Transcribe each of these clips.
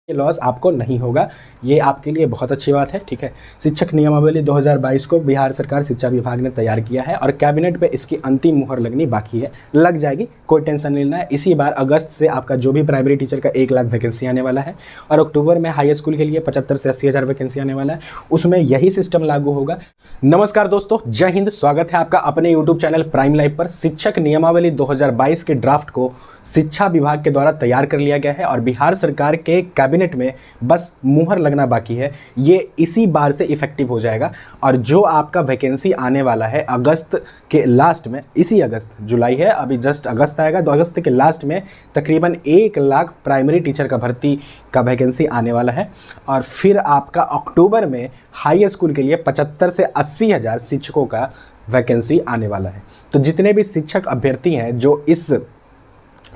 ये लॉस आपको नहीं होगा। ये आपके लिए बहुत अच्छी बात है। ठीक है, शिक्षक नियमावली 2022 को बिहार सरकार शिक्षा विभाग ने तैयार किया है और कैबिनेट पे इसकी अंतिम मुहर लगनी बाकी है, लग जाएगी, कोई टेंशन नहीं लेना है। इसी बार अगस्त से आपका जो भी प्राइमरी टीचर का 1 लाख वैकेंसी आने वाला है और अक्टूबर में हाई स्कूल के लिए 75 से 80 हज़ार वैकेंसी आने वाला है, उसमें यही सिस्टम लागू होगा। नमस्कार दोस्तों, जय हिंद। स्वागत है आपका अपने यूट्यूब चैनल प्राइम लाइव पर। शिक्षक नियमावली 2022 के ड्राफ्ट को शिक्षा विभाग के द्वारा तैयार कर लिया गया है और बिहार सरकार के कैबिनेट में बस मुहर लगना बाकी है। ये इसी बार से इफेक्टिव हो जाएगा और जो आपका वैकेंसी आने वाला है अगस्त के लास्ट में, इसी अगस्त, जुलाई है अभी, जस्ट अगस्त आएगा, तो अगस्त के लास्ट में तकरीबन 1 लाख प्राइमरी टीचर का भर्ती का वैकेंसी आने वाला है और फिर आपका अक्टूबर में हाई स्कूल के लिए 75 से 80 हज़ार शिक्षकों का वैकेंसी आने वाला है। तो जितने भी शिक्षक अभ्यर्थी हैं जो इस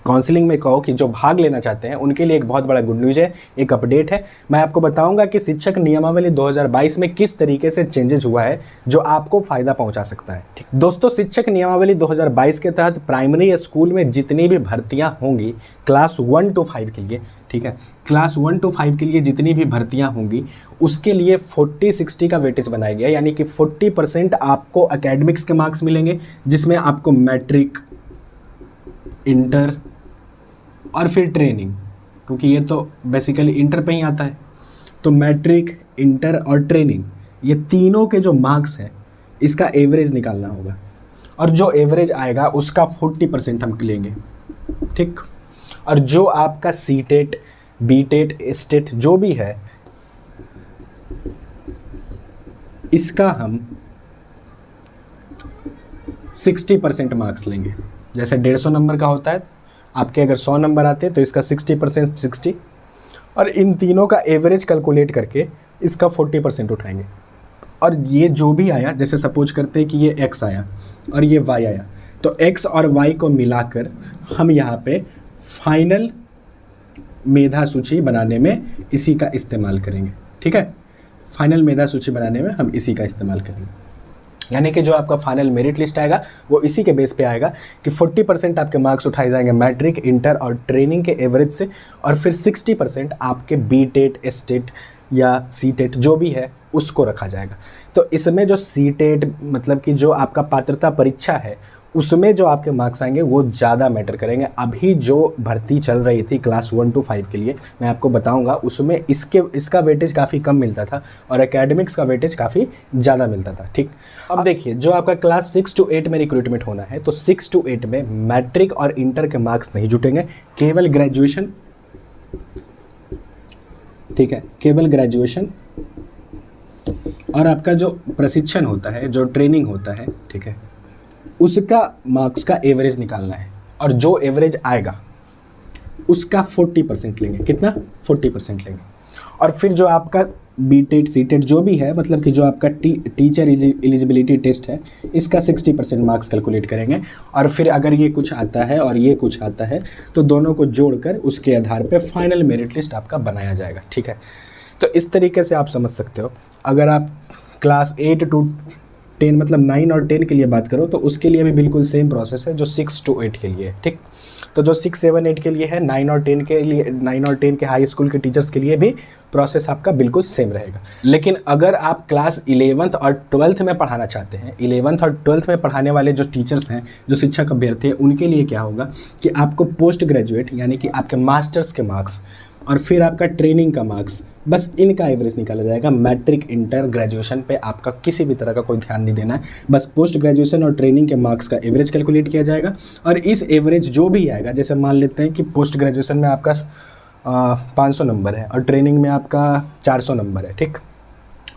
काउंसलिंग में कहो कि जो भाग लेना चाहते हैं, उनके लिए एक बहुत बड़ा गुड न्यूज़ है, एक अपडेट है। मैं आपको बताऊंगा कि शिक्षक नियमावली 2022 में किस तरीके से चेंजेस हुआ है जो आपको फ़ायदा पहुंचा सकता है। ठीक दोस्तों, शिक्षक नियमावली 2022 के तहत प्राइमरी स्कूल में जितनी भी भर्तियां होंगी क्लास 1 to 5 के लिए, ठीक है, क्लास 1 to 5 के लिए जितनी भी भर्तियां होंगी उसके लिए 40-60 का वेटेज बनाया गया, यानी कि 40% आपको एकेडमिक्स के मार्क्स मिलेंगे, जिसमें आपको मैट्रिक, इंटर और फिर ट्रेनिंग, क्योंकि ये तो बेसिकली इंटर पे ही आता है, तो मैट्रिक, इंटर और ट्रेनिंग, ये तीनों के जो मार्क्स हैं इसका एवरेज निकालना होगा और जो एवरेज आएगा उसका 40% हम लेंगे। ठीक, और जो आपका C TET, B TET, state जो भी है, इसका हम 60% मार्क्स लेंगे। जैसे 150 नंबर का होता है, आपके अगर 100 नंबर आते हैं तो इसका 60% 60, और इन तीनों का एवरेज कैलकुलेट करके इसका 40% उठाएंगे। और ये जो भी आया, जैसे सपोज करते हैं कि ये x आया और ये y आया, तो x और y को मिलाकर हम यहाँ पे फाइनल मेधा सूची बनाने में इसी का इस्तेमाल करेंगे। ठीक है, फाइनल मेधा सूची बनाने में हम इसी का इस्तेमाल करेंगे, यानी कि जो आपका फाइनल मेरिट लिस्ट आएगा वो इसी के बेस पे आएगा कि 40% आपके मार्क्स उठाए जाएंगे मैट्रिक, इंटर और ट्रेनिंग के एवरेज से, और फिर 60% आपके बी टेट, स्टेट या सी टेट जो भी है उसको रखा जाएगा। तो इसमें जो सी टेट मतलब कि जो आपका पात्रता परीक्षा है उसमें जो आपके मार्क्स आएंगे वो ज़्यादा मैटर करेंगे। अभी जो भर्ती चल रही थी क्लास 1 to 5 के लिए, मैं आपको बताऊंगा, उसमें इसका वेटेज काफ़ी कम मिलता था और एकेडमिक्स का वेटेज काफ़ी ज़्यादा मिलता था। ठीक, अब देखिए, जो आपका क्लास 6 to 8 में रिक्रूटमेंट होना है, तो 6 to 8 में मैट्रिक और इंटर के मार्क्स नहीं जुटेंगे, केवल ग्रेजुएशन, ठीक है, केवल ग्रेजुएशन और आपका जो प्रशिक्षण होता है, जो ट्रेनिंग होता है, ठीक है, उसका मार्क्स का एवरेज निकालना है और जो एवरेज आएगा उसका 40% लेंगे। कितना? 40% लेंगे। और फिर जो आपका बी टेट, सी टेट जो भी है, मतलब कि जो आपका टीचर एलिजिबिलिटी टेस्ट है, इसका 60% मार्क्स कैलकुलेट करेंगे और फिर अगर ये कुछ आता है और ये कुछ आता है तो दोनों को जोड़कर उसके आधार पे फाइनल मेरिट लिस्ट आपका बनाया जाएगा। ठीक है, तो इस तरीके से आप समझ सकते हो। अगर आप क्लास 8 to 10 मतलब 9 और 10 के लिए बात करो तो उसके लिए भी बिल्कुल सेम प्रोसेस है जो 6 to 8 के लिए है। ठीक, तो जो 6, 7, 8 के लिए है, 9 और 10 के लिए, 9 और 10 के हाई स्कूल के टीचर्स के लिए भी प्रोसेस आपका बिल्कुल सेम रहेगा। लेकिन अगर आप क्लास 11th और 12th में पढ़ाना चाहते हैं, 11th और 12th में पढ़ाने वाले जो टीचर्स हैं, जो शिक्षक अभ्यर्थी हैं, उनके लिए क्या होगा कि आपको पोस्ट ग्रेजुएट यानी कि आपके मास्टर्स के मार्क्स और फिर आपका ट्रेनिंग का मार्क्स, बस इनका एवरेज निकाला जाएगा। मैट्रिक, इंटर, ग्रेजुएशन पे आपका किसी भी तरह का कोई ध्यान नहीं देना है, बस पोस्ट ग्रेजुएशन और ट्रेनिंग के मार्क्स का एवरेज कैलकुलेट किया जाएगा और इस एवरेज जो भी आएगा, जैसे मान लेते हैं कि पोस्ट ग्रेजुएशन में आपका 500 नंबर है और ट्रेनिंग में आपका 400 नंबर है, ठीक,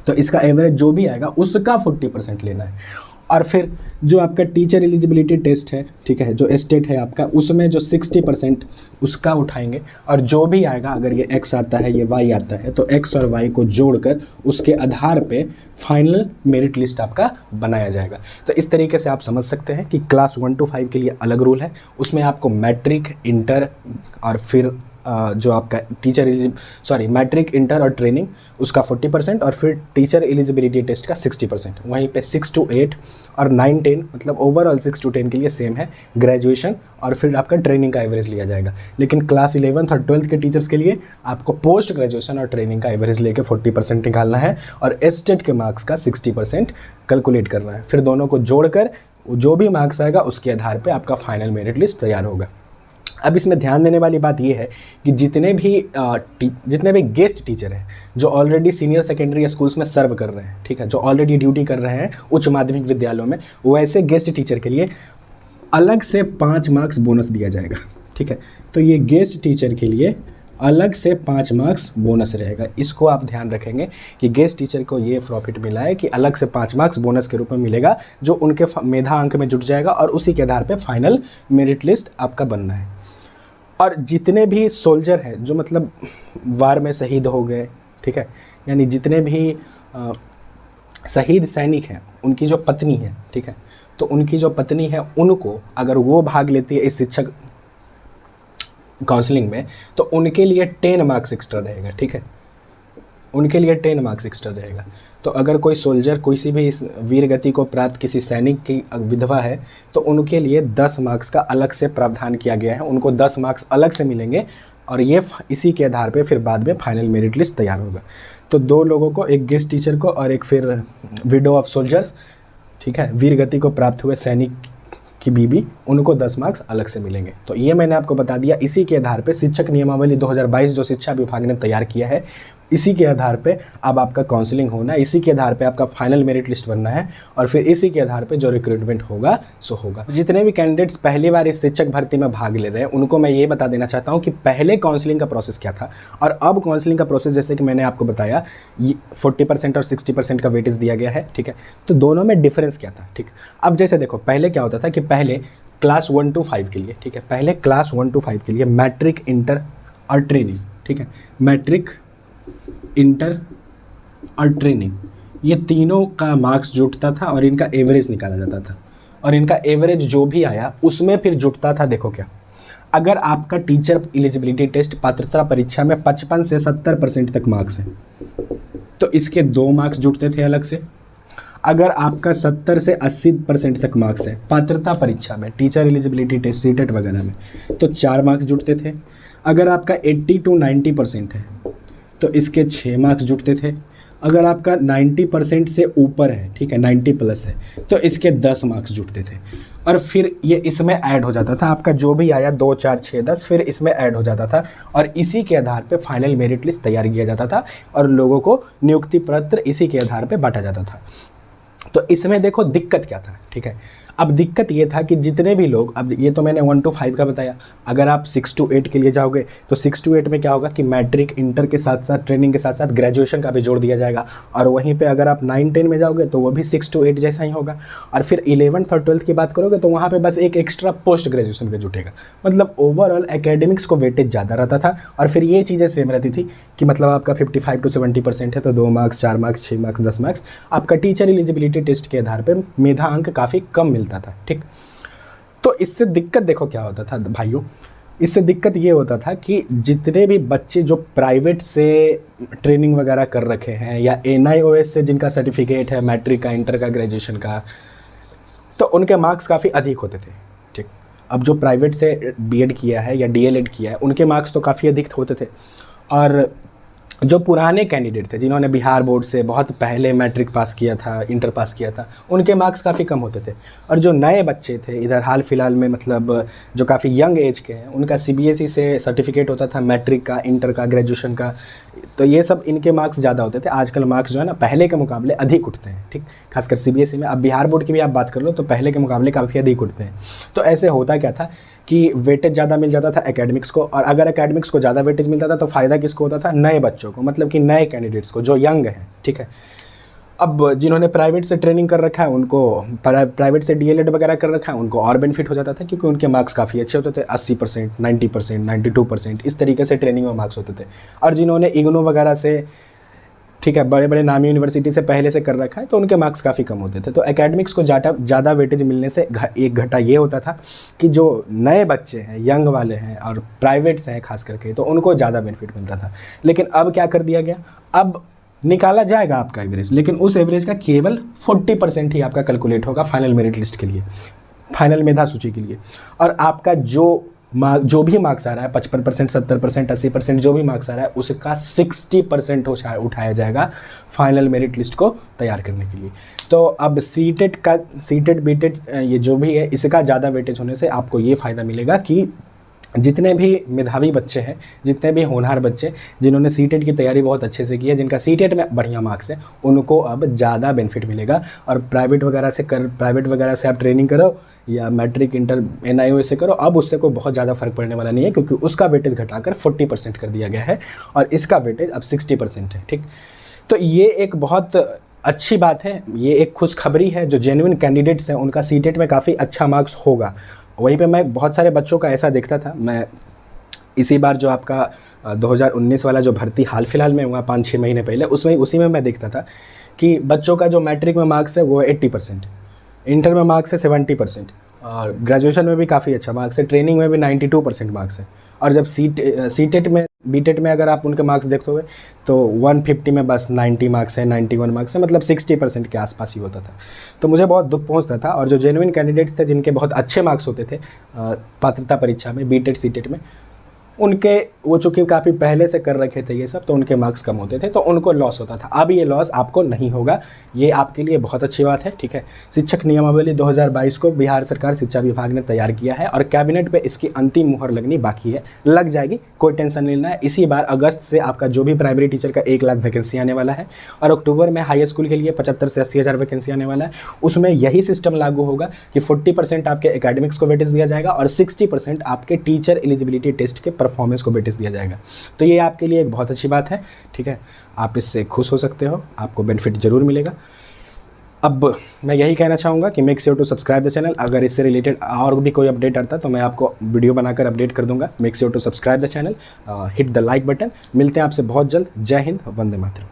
तो इसका एवरेज जो भी आएगा उसका 40% लेना है। और फिर जो आपका टीचर एलिजिबिलिटी टेस्ट है, ठीक है, जो स्टेट है आपका, उसमें जो 60% उसका उठाएंगे और जो भी आएगा, अगर ये x आता है, ये y आता है, तो x और y को जोड़कर उसके आधार पे फाइनल मेरिट लिस्ट आपका बनाया जाएगा। तो इस तरीके से आप समझ सकते हैं कि क्लास 1 to 5 के लिए अलग रूल है, उसमें आपको मैट्रिक, इंटर और फिर जो आपका मैट्रिक, इंटर और ट्रेनिंग उसका 40% और फिर टीचर एलिजिबिलिटी टेस्ट का 60%। वहीं पे 6 to 8 और 9-10 मतलब ओवरऑल 6 to 10 के लिए सेम है ग्रेजुएशन, और फिर आपका ट्रेनिंग का एवरेज लिया जाएगा। लेकिन क्लास 11th और 12th के टीचर्स के लिए आपको पोस्ट ग्रेजुएशन और ट्रेनिंग का एवरेज लेके 40% निकालना है और एस्टेट के मार्क्स का 60% कैलकुलेट करना है। फिर दोनों को जोड़कर जो भी मार्क्स आएगा उसके आधार पे आपका फाइनल मेरिट लिस्ट तैयार होगा। अब इसमें ध्यान देने वाली बात यह है कि जितने भी गेस्ट टीचर हैं जो ऑलरेडी सीनियर सेकेंडरी स्कूल्स में सर्व कर रहे हैं, ठीक है, जो ऑलरेडी ड्यूटी कर रहे हैं उच्च माध्यमिक विद्यालयों में, वैसे गेस्ट टीचर के लिए अलग से 5 मार्क्स बोनस दिया जाएगा, ठीक है। तो ये गेस्ट टीचर के लिए अलग से 5 मार्क्स बोनस रहेगा। इसको आप ध्यान रखेंगे कि गेस्ट टीचर को ये प्रॉफिट मिला है कि अलग से 5 मार्क्स बोनस के रूप में मिलेगा, जो उनके मेधा अंक में जुट जाएगा और उसी के आधार पे फाइनल मेरिट लिस्ट आपका बनना है। और जितने भी सोल्जर हैं जो मतलब वार में शहीद हो गए, ठीक है, यानी जितने भी शहीद सैनिक हैं उनकी जो पत्नी है, ठीक है, तो उनकी जो पत्नी है उनको अगर वो भाग लेती है इस शिक्षक काउंसलिंग में तो उनके लिए 10 मार्क्स एक्स्ट्रा रहेगा, ठीक है, उनके लिए 10 मार्क्स एक्स्ट्रा रहेगा। तो अगर कोई सोल्जर किसी भी इस वीर गति को प्राप्त किसी सैनिक की विधवा है तो उनके लिए 10 मार्क्स का अलग से प्रावधान किया गया है, उनको 10 मार्क्स अलग से मिलेंगे और ये इसी के आधार पे फिर बाद में फाइनल मेरिट लिस्ट तैयार होगा। तो 2 लोगों को, एक गेस्ट टीचर को और एक फिर विडो ऑफ सोल्जर्स, ठीक है, वीर गति को प्राप्त हुए सैनिक की बीबी, उनको 10 मार्क्स अलग से मिलेंगे। तो ये मैंने आपको बता दिया। इसी के आधार पे शिक्षक नियमावली 2022 जो शिक्षा विभाग ने तैयार किया है, इसी के आधार पे अब आपका काउंसलिंग होना है, इसी के आधार पे आपका फाइनल मेरिट लिस्ट बनना है और फिर इसी के आधार पे जो रिक्रूटमेंट होगा सो होगा। जितने भी कैंडिडेट्स पहली बार इस शिक्षक भर्ती में भाग ले रहे हैं उनको मैं ये बता देना चाहता हूँ कि पहले काउंसलिंग का प्रोसेस क्या था और अब काउंसलिंग का प्रोसेस, जैसे कि मैंने आपको बताया, 40% और 60% का वेटेज दिया गया है, ठीक है। तो दोनों में डिफरेंस क्या था, ठीक। अब जैसे देखो, पहले क्या होता था कि पहले क्लास 1 to 5 के लिए, ठीक है, पहले क्लास 1 to 5 के लिए मैट्रिक, इंटर और ट्रेनिंग, ठीक है, मैट्रिक, इंटर और ट्रेनिंग, ये तीनों का मार्क्स जुटता था और इनका एवरेज निकाला जाता था और इनका एवरेज जो भी आया उसमें फिर जुटता था। देखो क्या, अगर आपका टीचर एलिजिबिलिटी टेस्ट पात्रता परीक्षा में 55 से 70% तक मार्क्स है तो इसके 2 मार्क्स जुटते थे अलग से। अगर आपका 70 से 80% तक मार्क्स है पात्रता परीक्षा में, टीचर एलिजिबिलिटी टेस्ट, सीटेट वगैरह में, तो 4 मार्क्स जुटते थे। अगर आपका 80 to 90% है तो इसके 6 मार्क्स जुटते थे। अगर आपका 90% से ऊपर है, ठीक है, 90 प्लस है, तो इसके 10 मार्क्स जुटते थे और फिर ये इसमें ऐड हो जाता था। आपका जो भी आया 2, 4, 6, 10 फिर इसमें ऐड हो जाता था और इसी के आधार पे फाइनल मेरिट लिस्ट तैयार किया जाता था और लोगों को नियुक्ति पत्र इसी के आधार पे बांटा जाता था। तो इसमें देखो दिक्कत क्या था, ठीक है। अब दिक्कत ये था कि जितने भी लोग, अब ये तो मैंने 1 to 5 का बताया, अगर आप 6 to 8 के लिए जाओगे तो 6 to 8 में क्या होगा कि मैट्रिक, इंटर के साथ साथ, ट्रेनिंग के साथ साथ ग्रेजुएशन का भी जोड़ दिया जाएगा और वहीं पे अगर आप 9-10 में जाओगे तो वो भी 6 to 8 जैसा ही होगा। और फिर 11th और 12th की बात करोगे तो वहाँ पे बस एक एक्स्ट्रा पोस्ट ग्रेजुएशन का जुटेगा। मतलब ओवरऑल एकेडमिक्स को वेटेज ज़्यादा रहता था और फिर ये चीज़ें सेम रहती थी कि मतलब आपका 55 to 70% है तो 2 मार्क्स, 4 मार्क्स, 6 मार्क्स, 10 मार्क्स आपका टीचर एलिजिबिलिटी टेस्ट के आधार पर मेधा अंक काफ़ी कम मिलता था, ठीक। तो इससे दिक्कत देखो क्या होता था भाइयों, इससे दिक्कत ये होता था कि जितने भी बच्चे जो प्राइवेट से ट्रेनिंग वगैरह कर रखे हैं या NIOS से जिनका सर्टिफिकेट है मैट्रिक का, इंटर का, ग्रेजुएशन का, तो उनके मार्क्स काफ़ी अधिक होते थे, ठीक। अब जो प्राइवेट से B.Ed किया है या DLED किया है उनके मार्क्स तो काफ़ी अधिक होते थे और जो पुराने कैंडिडेट थे जिन्होंने बिहार बोर्ड से बहुत पहले मैट्रिक पास किया था, इंटर पास किया था, उनके मार्क्स काफ़ी कम होते थे। और जो नए बच्चे थे इधर हाल फिलहाल में, मतलब जो काफ़ी यंग एज के हैं, उनका CBSE से सर्टिफिकेट होता था मैट्रिक का, इंटर का, ग्रेजुएशन का, तो ये सब इनके मार्क्स ज़्यादा होते थे। आजकल मार्क्स जो है ना पहले के मुकाबले अधिक उठते हैं, ठीक, खासकर CBSE में। अब बिहार बोर्ड की भी आप बात कर लो तो पहले के मुकाबले काफ़ी अधिक उठते हैं। तो ऐसे होता क्या था कि वेटेज ज़्यादा मिल जाता था एकेडमिक्स को, और अगर एकेडमिक्स को ज़्यादा वेटेज मिलता था तो फ़ायदा किसको होता था? नए बच्चों को, मतलब कि नए कैंडिडेट्स को जो यंग हैं, ठीक है। अब जिन्होंने प्राइवेट से ट्रेनिंग कर रखा है उनको, प्राइवेट से DLED वगैरह कर रखा है, उनको और बेनिफिट हो जाता था क्योंकि उनके मार्क्स काफ़ी अच्छे होते थे, 80%, 90%, 92%, इस तरीके से ट्रेनिंग में मार्क्स होते थे। और जिन्होंने इग्नू वगैरह से ठीक है, बड़े बड़े नामी यूनिवर्सिटी से पहले से कर रखा है तो उनके मार्क्स काफ़ी कम होते थे। तो एकेडमिक्स को ज़्यादा वेटेज मिलने से एक घटा ये होता था कि जो नए बच्चे हैं, यंग वाले हैं और प्राइवेट्स हैं खास करके, तो उनको ज़्यादा बेनिफिट मिलता था। लेकिन अब क्या कर दिया गया, अब निकाला जाएगा आपका एवरेज, लेकिन उस एवरेज का केवल 40% ही आपका कैलकुलेट होगा फाइनल मेरिट लिस्ट के लिए, फाइनल मेधा सूची के लिए। और आपका जो भी मार्क्स आ रहा है 55%, 70%, 80%, जो भी मार्क्स आ रहा है उसका 60% उठाया जाएगा फाइनल मेरिट लिस्ट को तैयार करने के लिए। तो अब सीटेट बीटेट ये जो भी है इसका ज़्यादा वेटेज होने से आपको ये फ़ायदा मिलेगा कि जितने भी मेधावी बच्चे हैं, जितने भी होनहार बच्चे जिन्होंने सीटेट की तैयारी बहुत अच्छे से की है, जिनका सीटेट में बढ़िया मार्क्स है, उनको अब ज़्यादा बेनिफिट मिलेगा। और प्राइवेट वगैरह से आप ट्रेनिंग करो या मैट्रिक इंटर NIOS से करो, अब उससे कोई बहुत ज़्यादा फर्क पड़ने वाला नहीं है, क्योंकि उसका वेटेज घटाकर 40% कर दिया गया है और इसका वेटेज अब 60% है। ठीक, तो ये एक बहुत अच्छी बात है, ये एक खुशखबरी है। जो जेन्युइन कैंडिडेट्स हैं उनका सीटेट में काफ़ी अच्छा मार्क्स होगा। वहीं पे मैं बहुत सारे बच्चों का ऐसा देखता था, मैं इसी बार जो आपका 2019 वाला जो भर्ती हाल फिलहाल में हुआ 5-6 महीने पहले, उसी में मैं देखता था कि बच्चों का जो मैट्रिक में मार्क्स है वो 80%, इंटर में मार्क्स है 70%, और ग्रेजुएशन में भी काफ़ी अच्छा मार्क्स है, ट्रेनिंग में भी 92% मार्क्स है। और जब सीटेट में बीटेट में अगर आप उनके मार्क्स देखोगे तो 150 में बस 90 मार्क्स है, 91 मार्क्स है, मतलब 60% के आसपास ही होता था। तो मुझे बहुत दुख पहुंचता था। और जो जेन्युइन कैंडिडेट्स थे जिनके बहुत अच्छे मार्क्स होते थे पात्रता परीक्षा में, बीटेट सीटेट में, उनके वो चूँकि काफ़ी पहले से कर रखे थे ये सब, तो उनके मार्क्स कम होते थे, तो उनको लॉस होता था। अब ये लॉस आपको नहीं होगा, ये आपके लिए बहुत अच्छी बात है। ठीक है, शिक्षक नियमावली 2022 को बिहार सरकार शिक्षा विभाग ने तैयार किया है और कैबिनेट पे इसकी अंतिम मुहर लगनी बाकी है, लग जाएगी, कोई टेंशन नहीं लेना है। इसी बार अगस्त से आपका जो भी प्राइमरी टीचर का 1 लाख वैकेंसी आने वाला है और अक्टूबर में हाई स्कूल के लिए 75 से 80 हज़ार वैकेंसी आने वाला है। उसमें यही सिस्टम लागू होगा कि 40% आपके एकेडमिक्स को वेटेज दिया जाएगा और 60% आपके टीचर एलिजिबिलिटी टेस्ट के परफॉर्मेंस को वेटेज दिया जाएगा। तो ये आपके लिए एक बहुत अच्छी बात है। ठीक है, आप इससे खुश हो सकते हो, आपको बेनिफिट ज़रूर मिलेगा। अब मैं यही कहना चाहूँगा कि make sure to subscribe the channel. अगर इससे रिलेटेड और भी कोई अपडेट आता है तो मैं आपको वीडियो बनाकर अपडेट कर दूंगा। Make sure to subscribe the channel, hit the like button. मिलते हैं आपसे बहुत जल्द। जय हिंद, वंदे मातरम।